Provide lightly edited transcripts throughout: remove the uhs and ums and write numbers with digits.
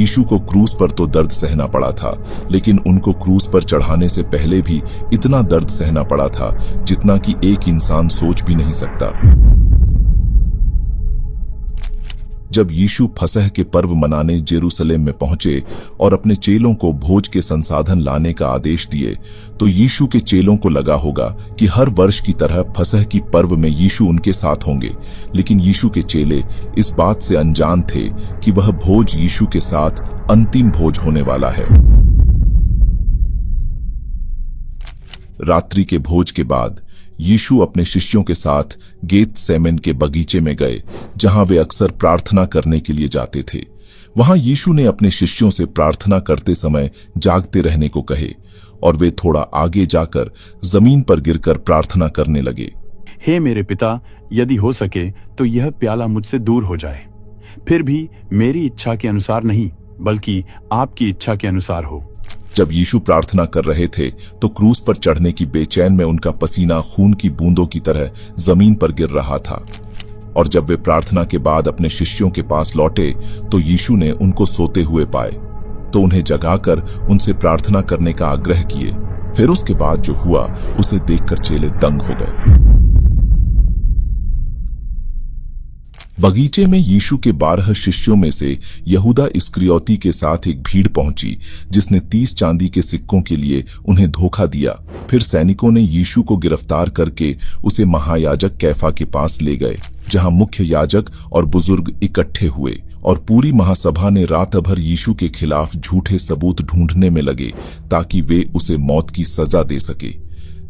यीशु को क्रूस पर तो दर्द सहना पड़ा था, लेकिन उनको क्रूस पर चढ़ाने से पहले भी इतना दर्द सहना पड़ा था जितना कि एक इंसान सोच भी नहीं सकता। जब यीशु फसह के पर्व मनाने जेरूसलेम में पहुंचे और अपने चेलों को भोज के संसाधन लाने का आदेश दिए, तो यीशु के चेलों को लगा होगा कि हर वर्ष की तरह फसह की पर्व में यीशु उनके साथ होंगे। लेकिन यीशु के चेले इस बात से अनजान थे कि वह भोज यीशु के साथ अंतिम भोज होने वाला है। रात्रि के भोज के बाद यीशु अपने शिष्यों के साथ गेतसेमन के बगीचे में गए, जहां वे अक्सर प्रार्थना करने के लिए जाते थे। वहां यीशु ने अपने शिष्यों से प्रार्थना करते समय जागते रहने को कहे और वे थोड़ा आगे जाकर जमीन पर गिरकर प्रार्थना करने लगे। हे मेरे पिता, यदि हो सके तो यह प्याला मुझसे दूर हो जाए, फिर भी मेरी इच्छा के अनुसार नहीं बल्कि आपकी इच्छा के अनुसार हो। जब यीशु प्रार्थना कर रहे थे तो क्रूस पर चढ़ने की बेचैन में उनका पसीना खून की बूंदों की तरह जमीन पर गिर रहा था। और जब वे प्रार्थना के बाद अपने शिष्यों के पास लौटे तो यीशु ने उनको सोते हुए पाए, तो उन्हें जगाकर उनसे प्रार्थना करने का आग्रह किए। फिर उसके बाद जो हुआ उसे देखकर चेले दंग हो गए। बगीचे में यीशु के 12 शिष्यों में से यहूदा इस्करियोती के साथ एक भीड़ पहुंची, जिसने 30 चांदी के सिक्कों के लिए उन्हें धोखा दिया। फिर सैनिकों ने यीशु को गिरफ्तार करके उसे महायाजक कैफा के पास ले गए, जहां मुख्य याजक और बुजुर्ग इकट्ठे हुए और पूरी महासभा ने रात भर यीशु के खिलाफ झूठे सबूत ढूंढने में लगे ताकि वे उसे मौत की सजा दे सके।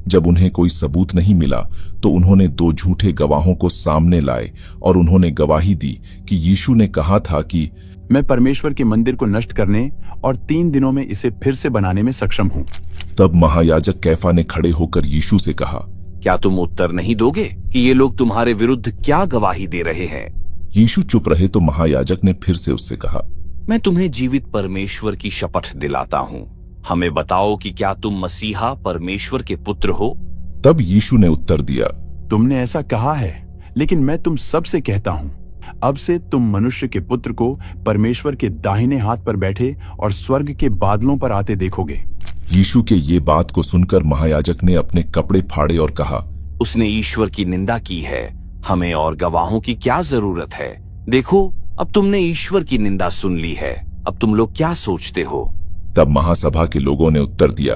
जब उन्हें कोई सबूत नहीं मिला तो उन्होंने 2 झूठे गवाहों को सामने लाए और उन्होंने गवाही दी कि यीशु ने कहा था कि मैं परमेश्वर के मंदिर को नष्ट करने और 3 दिनों में इसे फिर से बनाने में सक्षम हूँ। तब महायाजक कैफा ने खड़े होकर यीशु से कहा, क्या तुम उत्तर नहीं दोगे कि ये लोग तुम्हारे विरुद्ध क्या गवाही दे रहे हैं? यीशु चुप रहे तो महायाजक ने फिर से उससे कहा, मैं तुम्हें जीवित परमेश्वर की शपथ दिलाता हूँ, हमें बताओ कि क्या तुम मसीहा परमेश्वर के पुत्र हो? तब यीशु ने उत्तर दिया, तुमने ऐसा कहा है, लेकिन मैं तुम सबसे कहता हूँ, अब से तुम मनुष्य के पुत्र को परमेश्वर के दाहिने हाथ पर बैठे और स्वर्ग के बादलों पर आते देखोगे। यीशु के ये बात को सुनकर महायाजक ने अपने कपड़े फाड़े और कहा, उसने ईश्वर की निंदा की है, हमें और गवाहों की क्या जरूरत है? देखो, अब तुमने ईश्वर की निंदा सुन ली है, अब तुम लोग क्या सोचते हो? तब महासभा के लोगों ने उत्तर दिया,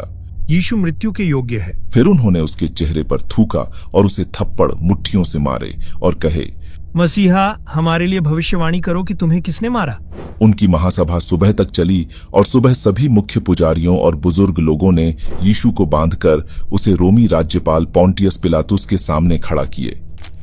यीशु मृत्यु के योग्य है। फिर उन्होंने उसके चेहरे पर थूका और उसे थप्पड़ मुट्ठियों से मारे और कहे, मसीहा, हमारे लिए भविष्यवाणी करो कि तुम्हें किसने मारा। उनकी महासभा सुबह तक चली और सुबह सभी मुख्य पुजारियों और बुजुर्ग लोगों ने यीशु को बांधकर उसे रोमी राज्यपाल पोंटियस पिलातुस के सामने खड़ा किए।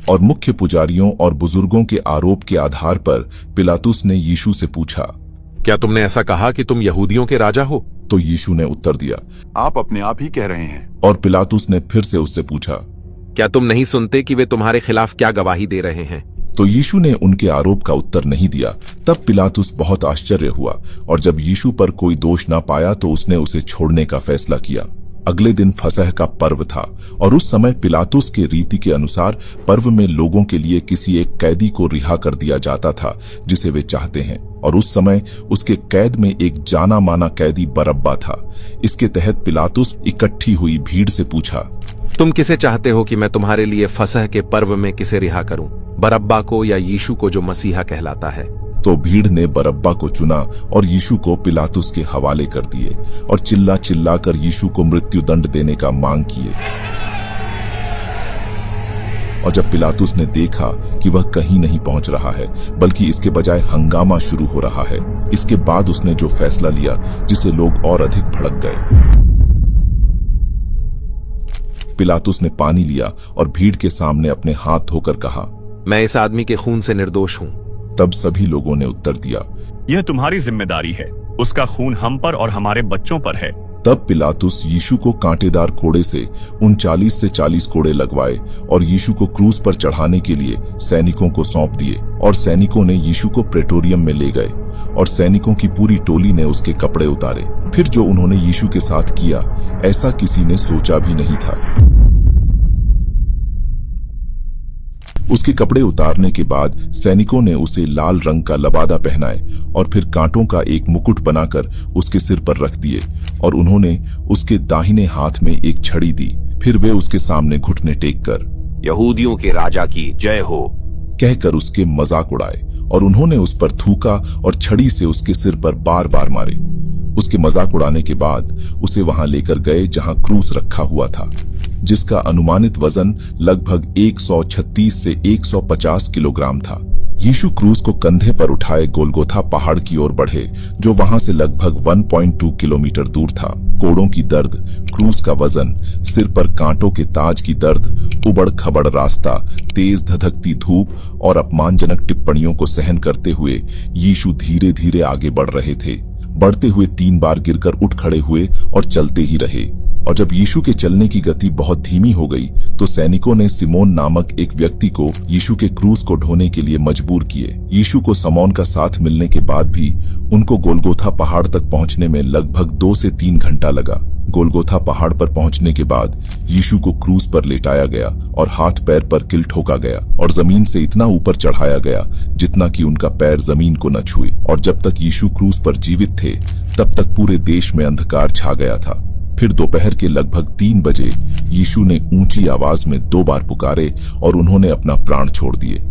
और मुख्य पुजारियों और बुजुर्गों के आरोप के आधार पर पिलातुस ने यीशु से पूछा, क्या तुमने ऐसा कहा कि तुम यहूदियों के राजा हो? तो यीशु ने उत्तर दिया, आप अपने आप ही कह रहे हैं। और पिलातुस ने फिर से उससे पूछा, क्या तुम नहीं सुनते कि वे तुम्हारे खिलाफ क्या गवाही दे रहे हैं? तो यीशु ने उनके आरोप का उत्तर नहीं दिया। तब पिलातुस बहुत आश्चर्य हुआ और जब यीशु पर कोई दोष ना पाया तो उसने उसे छोड़ने का फैसला किया। अगले दिन फसह का पर्व था और उस समय पिलातुस के रीति के अनुसार पर्व में लोगों के लिए किसी एक कैदी को रिहा कर दिया जाता था जिसे वे चाहते हैं, और उस समय उसके कैद में एक जाना माना कैदी बरअब्बा था। इसके तहत पिलातुस इकट्ठी हुई भीड़ से पूछा, तुम किसे चाहते हो कि मैं तुम्हारे लिए फसह के पर्व में किसे रिहा करूं, बरअब्बा को या यीशु को जो मसीहा कहलाता है? तो भीड़ ने बरअब्बा को चुना और यीशु को पिलातुस के हवाले कर दिए और चिल्ला चिल्ला कर यीशु को मृत्यु दंड देने का मांग किए। और जब पिलातुस ने देखा कि वह कहीं नहीं पहुंच रहा है बल्कि इसके बजाय हंगामा शुरू हो रहा है, इसके बाद उसने जो फैसला लिया जिससे लोग और अधिक भड़क गए। पिलातुस ने पानी लिया और भीड़ के सामने अपने हाथ धोकर कहा, मैं इस आदमी के खून से निर्दोष हूं। तब सभी लोगों ने उत्तर दिया, यह तुम्हारी जिम्मेदारी है, उसका खून हम पर और हमारे बच्चों पर है। तब पिलातुस यीशु को कांटेदार कोड़े से 39 से 40 कोड़े लगवाए और यीशु को क्रूस पर चढ़ाने के लिए सैनिकों को सौंप दिए। और सैनिकों ने यीशु को प्रेटोरियम में ले गए और सैनिकों की पूरी टोली ने उसके कपड़े उतारे। फिर जो उन्होंने यीशु के साथ किया, ऐसा किसी ने सोचा भी नहीं था। उसके कपड़े उतारने के बाद सैनिकों ने उसे लाल रंग का लबादा पहनाए और फिर कांटों का एक मुकुट बनाकर उसके सिर पर रख दिए और उन्होंने उसके दाहिने हाथ में एक छड़ी दी। फिर वे उसके सामने घुटने टेक कर यहूदियों के राजा की जय हो कहकर उसके मजाक उड़ाए और उन्होंने उस पर थूका और छड़ी से उसके सिर पर बार बार मारे। उसके मजाक उड़ाने के बाद उसे वहां लेकर गए जहां क्रूस रखा हुआ था, जिसका अनुमानित वजन लगभग 136 से 150 किलोग्राम था। यीशु क्रूस को कंधे पर उठाए गोलगोथा पहाड़ की ओर बढ़े, जो वहां से लगभग 1.2 किलोमीटर दूर था। कोड़ों की दर्द, क्रूस का वजन, सिर पर कांटों के ताज की दर्द, उबड़ खबड़ रास्ता, तेज धधकती धूप और अपमानजनक टिप्पणियों को सहन करते हुए यीशु धीरे धीरे आगे बढ़ रहे थे। बढ़ते हुए 3 बार गिरकर उठ खड़े हुए और चलते ही रहे। और जब यीशु के चलने की गति बहुत धीमी हो गई तो सैनिकों ने सिमोन नामक एक व्यक्ति को यीशु के क्रूस को ढोने के लिए मजबूर किए। यीशु को समौन का साथ मिलने के बाद भी उनको गोलगोथा पहाड़ तक पहुंचने में लगभग 2 से 3 घंटा लगा। गोलगोथा पहाड़ पर पहुंचने के बाद यीशु को क्रूस पर लेटाया गया और हाथ पैर पर किल ठोका गया और जमीन से इतना ऊपर चढ़ाया गया जितना कि उनका पैर जमीन को न छुए। और जब तक यीशु क्रूस पर जीवित थे तब तक पूरे देश में अंधकार छा गया था। फिर दोपहर के लगभग 3 बजे यीशु ने ऊंची आवाज में 2 बार पुकारे और उन्होंने अपना प्राण छोड़ दिए।